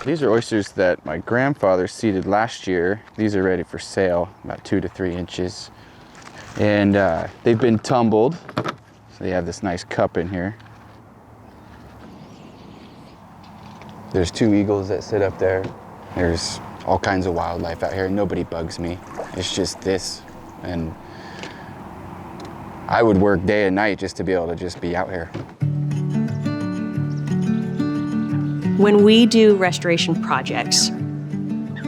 These are oysters that my grandfather seeded last year. These are ready for sale, about 2 to 3 inches. And they've been tumbled, so they have this nice cup in here. There's 2 eagles that sit up there. There's all kinds of wildlife out here. Nobody bugs me. It's just this. And I would work day and night just to be able to just be out here. When we do restoration projects,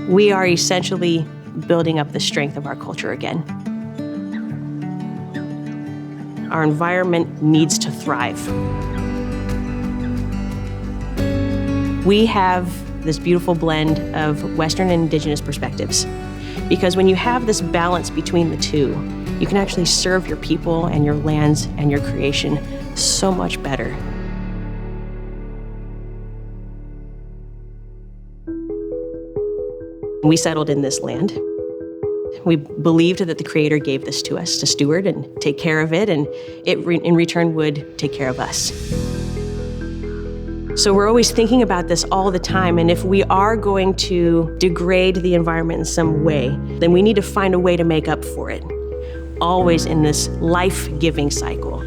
we are essentially building up the strength of our culture again. Our environment needs to thrive. We have this beautiful blend of Western and Indigenous perspectives, because when you have this balance between the two, you can actually serve your people and your lands and your creation so much better. We settled in this land. We believed that the Creator gave this to us to steward and take care of it, and it in return would take care of us. So we're always thinking about this all the time, and if we are going to degrade the environment in some way, then we need to find a way to make up for it, always in this life-giving cycle.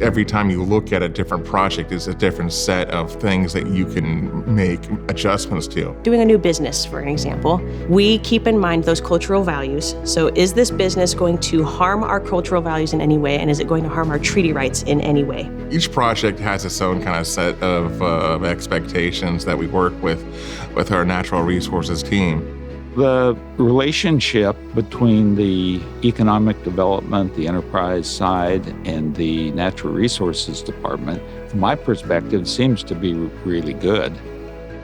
Every time you look at a different project, it's a different set of things that you can make adjustments to. Doing a new business, for an example, we keep in mind those cultural values. So is this business going to harm our cultural values in any way, and is it going to harm our treaty rights in any way? Each project has its own kind of set of expectations that we work with our natural resources team. The relationship between the economic development, the enterprise side, and the natural resources department, from my perspective, seems to be really good.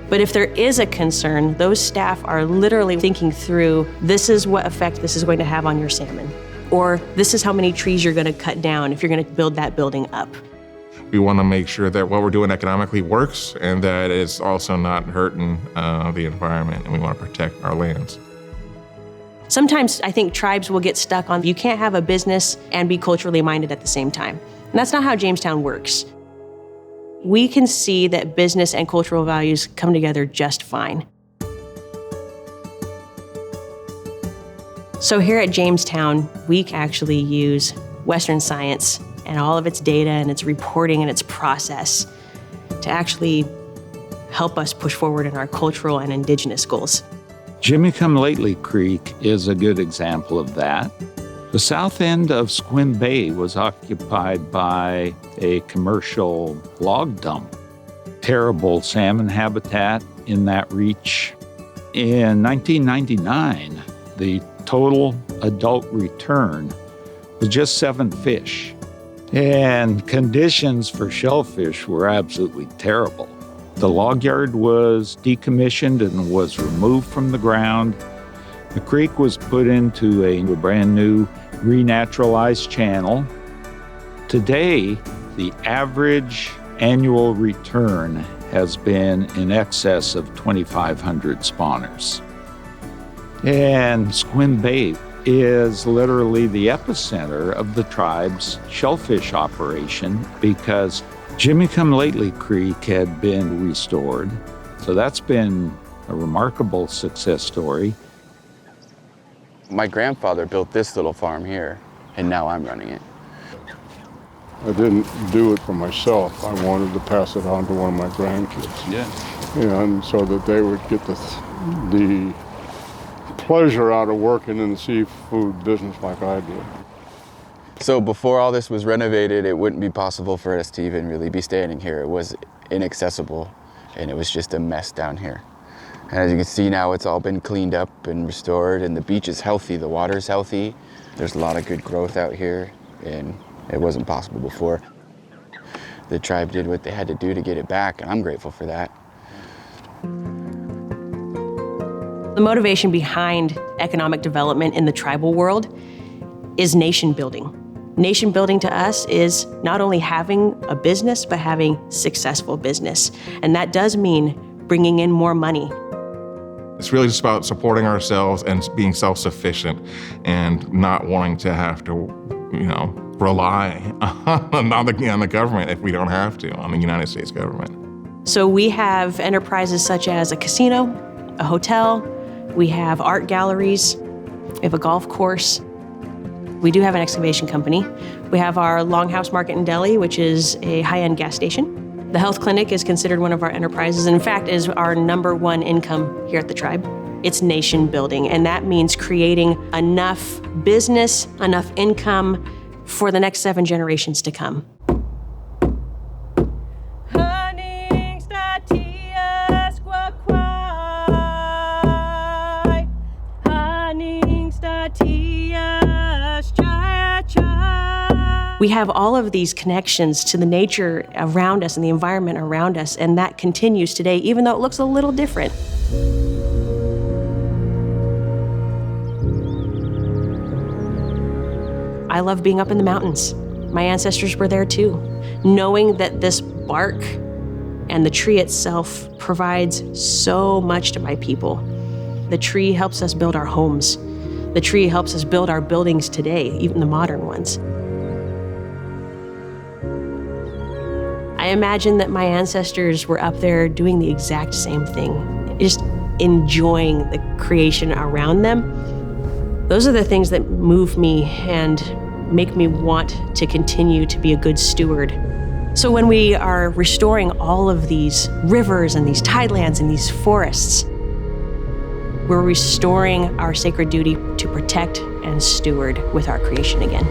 But if there is a concern, those staff are literally thinking through, this is what effect this is going to have on your salmon, or this is how many trees you're going to cut down if you're going to build that building up. We want to make sure that what we're doing economically works and that it's also not hurting the environment, and we want to protect our lands. Sometimes I think tribes will get stuck on, you can't have a business and be culturally minded at the same time. And that's not how Jamestown works. We can see that business and cultural values come together just fine. So here at Jamestown, we actually use Western science and all of its data and its reporting and its process to actually help us push forward in our cultural and indigenous goals. Jimmy-Come-Lately Creek is a good example of that. The south end of Sequim Bay was occupied by a commercial log dump. Terrible salmon habitat in that reach. In 1999, the total adult return was just 7 fish. And conditions for shellfish were absolutely terrible. The log yard was decommissioned and was removed from the ground. The creek was put into a brand new renaturalized channel. Today, the average annual return has been in excess of 2,500 spawners. And Sequim Bay is literally the epicenter of the tribe's shellfish operation because Jimmy-Come-Lately Creek had been restored. So that's been a remarkable success story. My grandfather built this little farm here, and now I'm running it. I didn't do it for myself. I wanted to pass it on to one of my grandkids. Yeah. And so that they would get the pleasure out of working in the seafood business like I did. So before all this was renovated, it wouldn't be possible for us to even really be standing here. It was inaccessible, and it was just a mess down here. And as you can see now, it's all been cleaned up and restored, and the beach is healthy, the water's healthy. There's a lot of good growth out here, and it wasn't possible before. The tribe did what they had to do to get it back, and I'm grateful for that. The motivation behind economic development in the tribal world is nation building. Nation building to us is not only having a business, but having successful business. And that does mean bringing in more money. It's really just about supporting ourselves and being self-sufficient and not wanting to have to, rely on the government if we don't have to, on the United States government. So we have enterprises such as a casino, a hotel, we have art galleries, we have a golf course. We do have an excavation company. We have our Longhouse Market and Deli, which is a high-end gas station. The health clinic is considered one of our enterprises, and in fact is our #1 income here at the tribe. It's nation building, and that means creating enough business, enough income for the next 7 generations to come. We have all of these connections to the nature around us and the environment around us, and that continues today, even though it looks a little different. I love being up in the mountains. My ancestors were there too. Knowing that this bark and the tree itself provides so much to my people. The tree helps us build our homes. The tree helps us build our buildings today, even the modern ones. I imagine that my ancestors were up there doing the exact same thing, just enjoying the creation around them. Those are the things that move me and make me want to continue to be a good steward. So when we are restoring all of these rivers and these tidelands and these forests, we're restoring our sacred duty to protect and steward with our creation again.